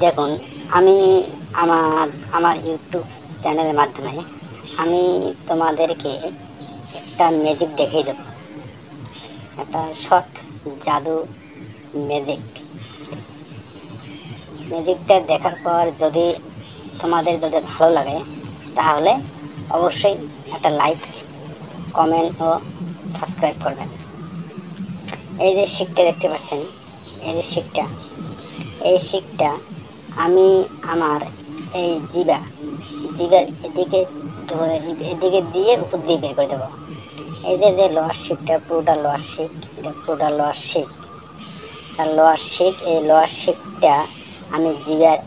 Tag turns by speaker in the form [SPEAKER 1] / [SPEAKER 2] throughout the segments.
[SPEAKER 1] দেখুন, আমি আমার আমার ইউটিউব চ্যানেলের মাধ্যমে আমি তোমাদেরকে একটা ম্যাজিক দেখিয়ে দেবো, একটা শর্ট জাদু ম্যাজিক। ম্যাজিকটা দেখার পর তোমাদের যদি ভালো লাগে তাহলে অবশ্যই একটা লাইক, কমেন্ট ও সাবস্ক্রাইব করবেন। এই যে শিকটা দেখতে পাচ্ছেন, এই যে শিকটা, এই শিকটা আমি আমার এই জিবার এদিকে দিয়ে উপর দিয়ে বের করে দেবো। এই যে লোয়ার শিকটা পুরোটা লোয়ার শিক, এটা পুরোটা লোয়ার শিক। আর লোয়ার শিক, এই লোয়ার শিকটা আমি জিবার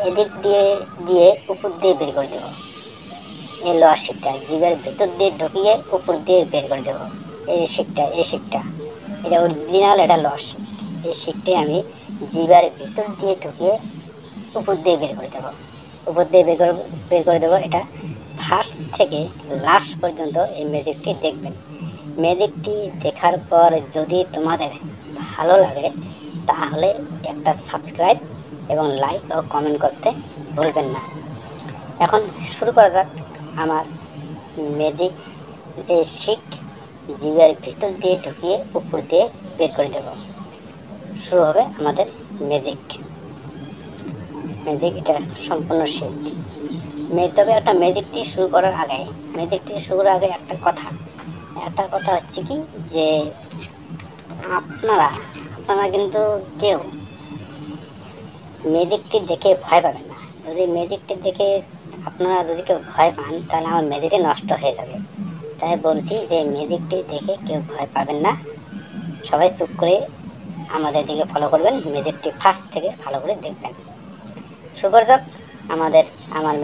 [SPEAKER 1] এদিক দিয়ে দিয়ে উপর দিয়ে বের করে দেবো। এই লোয়ার শিকটা জিবার ভেতর দিয়ে ঢুকিয়ে উপর দিয়ে বের করে দেবো। এই শিকটা এটা অরিজিনাল, এটা লোয়ার শিক। এই শিকটাই আমি জিবার ভেতর দিয়ে ঢুকিয়ে উপর দিয়ে বের করে দেবো। উপর দিয়ে বের করে দেবো। এটা ফার্স্ট থেকে লাস্ট পর্যন্ত এই ম্যাজিকটি দেখবেন। ম্যাজিকটি দেখার পর যদি তোমাদের ভালো লাগে তাহলে একটা সাবস্ক্রাইব এবং লাইক ও কমেন্ট করতে ভুলবেন না। এখন শুরু করা যাক আমার ম্যাজিক। এই শিক জিভের ভিতর দিয়ে ঢুকিয়ে উপর দিয়ে বের করে দেব। শুরু হবে আমাদের ম্যাজিক। এটা সম্পূর্ণ শিক। তবে একটা ম্যাজিকটি শুরু করার আগে একটা কথা হচ্ছে কি, যে আপনারা কিন্তু কেউ ম্যাজিকটি দেখে ভয় পাবেন না। যদি ম্যাজিকটি দেখে আপনারা যদি কেউ ভয় পান তাহলে আমার ম্যাজিকটি নষ্ট হয়ে যাবে। তাই বলছি যে ম্যাজিকটি দেখে কেউ ভয় পাবেন না, সবাই চুপ করে আমাদের দিকে ফলো করবেন, ম্যাজিকটি ফার্স্ট থেকে ভালো করে দেখবেন। শুরু করা যাক আমার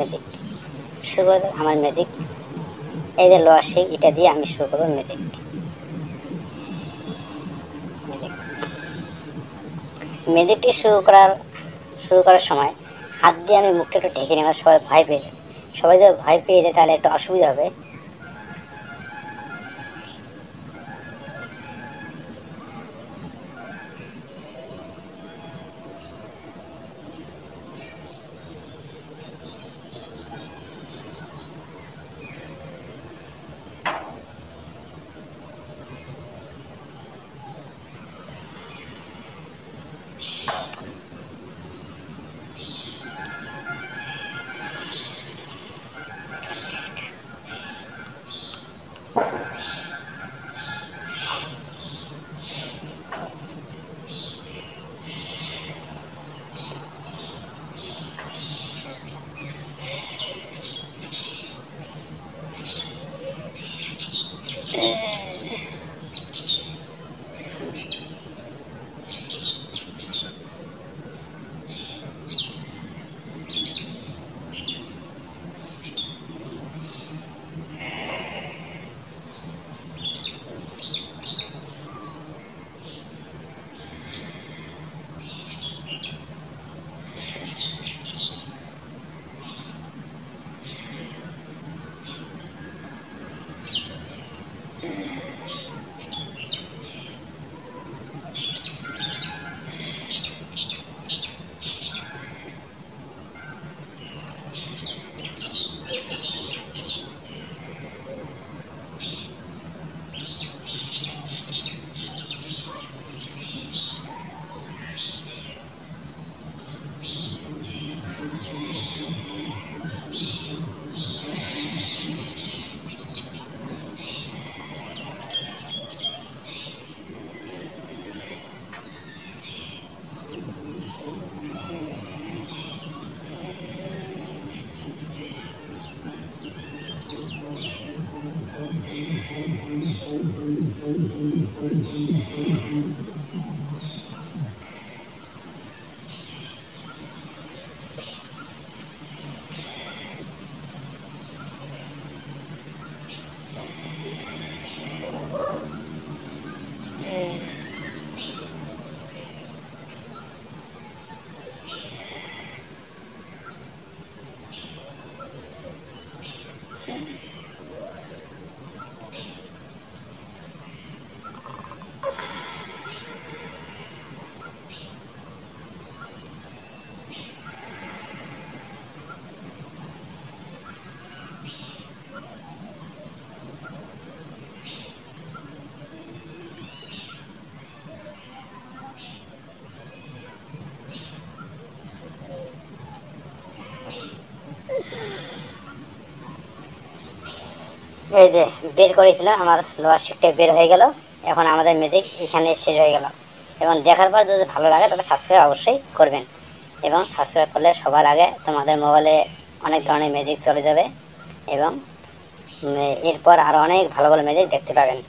[SPEAKER 1] ম্যাজিক। এই যে লোয়ার শিক, এটা দিয়ে আমি শুরু করবো ম্যাজিক। ম্যাজিকটি শুরু করার সময় হাত দিয়ে আমি মুখটা একটু ঢেকে নেব। সবাই যদি ভয় পেয়ে যায় তাহলে একটু অসুবিধা হবে। এই যে বের করে ফেলে আমার লোয়ার শিটটা বের হয়ে গেল। এখন আমাদের ম্যাজিক এখানে শেষ হয়ে গেল। এবং দেখার পর যদি ভালো লাগে তাহলে সাবস্ক্রাইব অবশ্যই করবেন, এবং সাবস্ক্রাইব করলে সবার আগে তোমাদের মোবাইলে অনেক ধরনের ম্যাজিক চলে যাবে, এবং এরপর আরও অনেক ভালো ভালো ম্যাজিক দেখতে পাবেন।